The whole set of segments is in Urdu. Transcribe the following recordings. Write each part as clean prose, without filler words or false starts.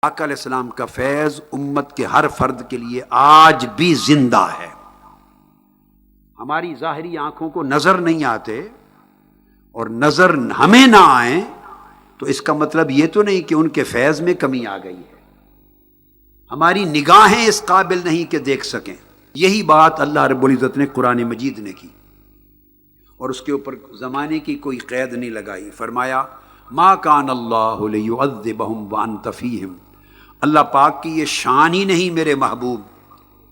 آقا علیہ السلام کا فیض امت کے ہر فرد کے لیے آج بھی زندہ ہے۔ ہماری ظاہری آنکھوں کو نظر نہیں آتے اور نظر ہمیں نہ آئیں تو اس کا مطلب یہ تو نہیں کہ ان کے فیض میں کمی آ گئی ہے۔ ہماری نگاہیں اس قابل نہیں کہ دیکھ سکیں۔ یہی بات اللہ رب العزت نے قرآن مجید نے کی اور اس کے اوپر زمانے کی کوئی قید نہیں لگائی۔ فرمایا ما کان اللہ لیعذبہم وانت فیہم، اللہ پاک کی یہ شان ہی نہیں میرے محبوب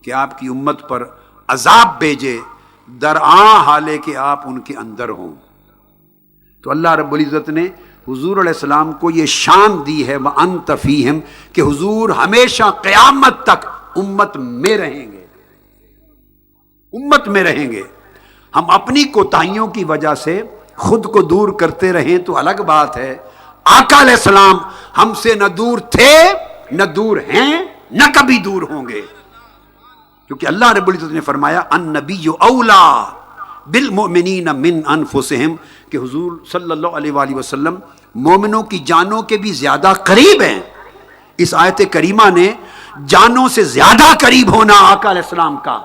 کہ آپ کی امت پر عذاب بھیجے درآں حالے کہ آپ ان کے اندر ہوں۔ تو اللہ رب العزت نے حضور علیہ السلام کو یہ شان دی ہے وانت فیہم کہ حضور ہمیشہ قیامت تک امت میں رہیں گے، امت میں رہیں گے۔ ہم اپنی کوتاہیوں کی وجہ سے خود کو دور کرتے رہیں تو الگ بات ہے۔ آقا علیہ السلام ہم سے نہ دور تھے نہ دور ہیں نہ کبھی دور ہوں گے، کیونکہ اللہ رب العزت نے فرمایا النبی اولا بالمؤمنین من انفسہم کہ حضور صلی اللہ علیہ وآلہ وسلم مومنوں کی جانوں کے بھی زیادہ قریب ہیں۔ اس آیت کریمہ نے جانوں سے زیادہ قریب ہونا آقا علیہ السلام کا،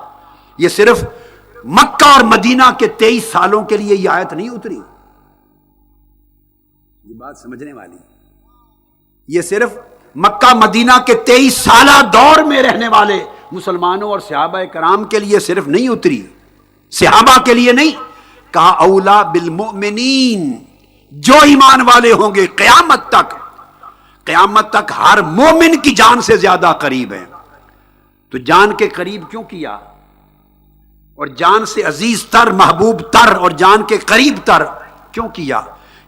یہ صرف مکہ اور مدینہ کے 23 سالوں کے لیے یہ آیت نہیں اتری، یہ بات سمجھنے والی، یہ صرف مکہ مدینہ کے 23 سالہ دور میں رہنے والے مسلمانوں اور صحابہ کرام کے لیے صرف نہیں اتری، صحابہ کے لیے نہیں، کہا اولا بالمؤمنین، جو ایمان والے ہوں گے قیامت تک ہر مومن کی جان سے زیادہ قریب ہیں۔ تو جان کے قریب کیوں کیا اور جان سے عزیز تر محبوب تر اور جان کے قریب تر کیوں کیا؟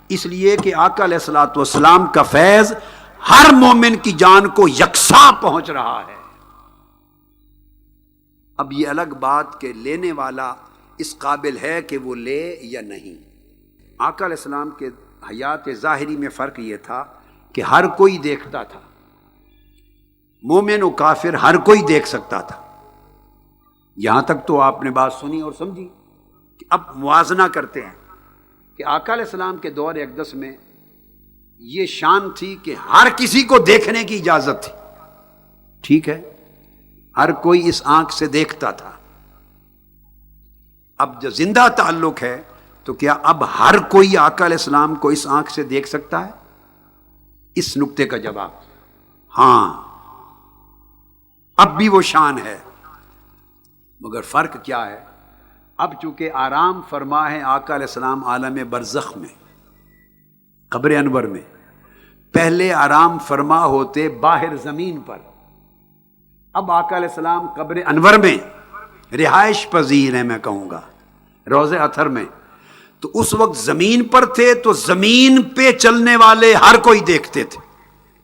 اس لیے کہ آقا علیہ الصلوۃ والسلام کا فیض ہر مومن کی جان کو یکساں پہنچ رہا ہے۔ اب یہ الگ بات کہ لینے والا اس قابل ہے کہ وہ لے یا نہیں۔ آقا علیہ السلام کے حیات ظاہری میں فرق یہ تھا کہ ہر کوئی دیکھتا تھا، مومن و کافر ہر کوئی دیکھ سکتا تھا۔ یہاں تک تو آپ نے بات سنی اور سمجھی کہ اب موازنہ کرتے ہیں کہ آقا علیہ السلام کے دور اقدس میں یہ شان تھی کہ ہر کسی کو دیکھنے کی اجازت تھی، ٹھیک ہے، ہر کوئی اس آنکھ سے دیکھتا تھا۔ اب جو زندہ تعلق ہے تو کیا اب ہر کوئی آقا علیہ السلام کو اس آنکھ سے دیکھ سکتا ہے؟ اس نکتے کا جواب ہاں، اب بھی وہ شان ہے، مگر فرق کیا ہے؟ اب چونکہ آرام فرما ہے آقا علیہ السلام عالم برزخ میں، قبر انور میں، پہلے آرام فرما ہوتے باہر زمین پر، اب آقا علیہ السلام قبر انور میں رہائش پذیر ہیں، میں کہوں گا روضہ اطہر میں، تو اس وقت زمین پر تھے تو زمین پہ چلنے والے ہر کوئی دیکھتے تھے،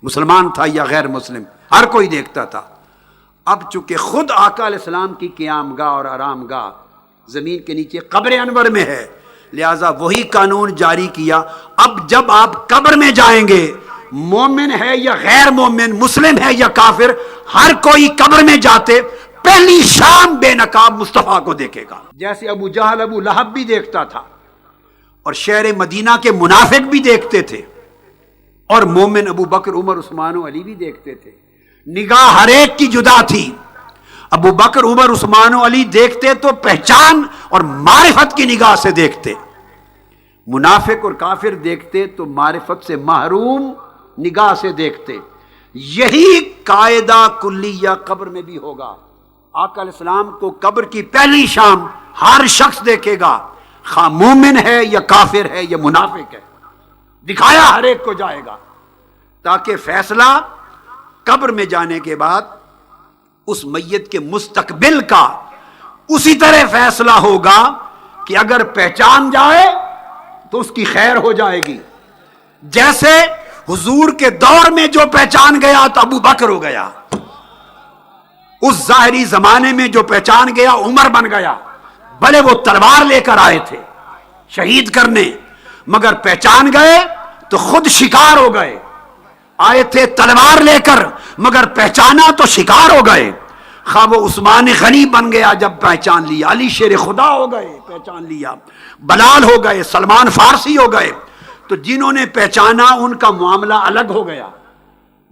مسلمان تھا یا غیر مسلم، ہر کوئی دیکھتا تھا۔ اب چونکہ خود آقا علیہ السلام کی قیام گاہ اور آرام گاہ زمین کے نیچے قبر انور میں ہے، لہذا وہی قانون جاری کیا، اب جب آپ قبر میں جائیں گے، مومن ہے یا غیر مومن، مسلم ہے یا کافر، ہر کوئی قبر میں جاتے پہلی شام بے نقاب مصطفیٰ کو دیکھے گا، جیسے ابو جہل ابو لہب بھی دیکھتا تھا اور شہر مدینہ کے منافق بھی دیکھتے تھے اور مومن ابو بکر عمر عثمان و علی بھی دیکھتے تھے۔ نگاہ ہر ایک کی جدا تھی، ابو بکر عمر عثمان و علی دیکھتے تو پہچان اور معرفت کی نگاہ سے دیکھتے، منافق اور کافر دیکھتے تو معرفت سے محروم نگاہ سے دیکھتے۔ یہی قاعدہ کلیہ قبر میں بھی ہوگا۔ آقا علیہ السلام کو قبر کی پہلی شام ہر شخص دیکھے گا، خواہ مومن ہے یا کافر ہے یا منافق ہے، دکھایا ہر ایک کو جائے گا، تاکہ فیصلہ قبر میں جانے کے بعد اس میت کے مستقبل کا اسی طرح فیصلہ ہوگا کہ اگر پہچان جائے تو اس کی خیر ہو جائے گی، جیسے حضور کے دور میں جو پہچان گیا تو ابو بکر ہو گیا، اس ظاہری زمانے میں جو پہچان گیا عمر بن گیا، بھلے وہ تلوار لے کر آئے تھے شہید کرنے، مگر پہچان گئے تو خود شکار ہو گئے، آئے تھے تلوار لے کر مگر پہچانا تو شکار ہو گئے، خواہ وہ عثمان غنی بن گیا جب پہچان لیا، علی شیر خدا ہو گئے پہچان لیا، بلال ہو گئے، سلمان فارسی ہو گئے، تو جنہوں نے پہچانا ان کا معاملہ الگ ہو گیا،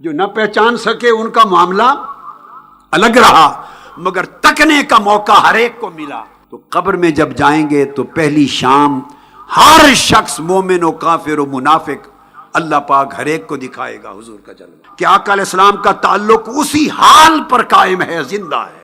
جو نہ پہچان سکے ان کا معاملہ الگ رہا، مگر تکنے کا موقع ہر ایک کو ملا۔ تو قبر میں جب جائیں گے تو پہلی شام ہر شخص مومن و کافر و منافق اللہ پاک ہر ایک کو دکھائے گا حضور کا جلوہ، کہ آقا علیہ السلام کا تعلق اسی حال پر قائم ہے، زندہ ہے۔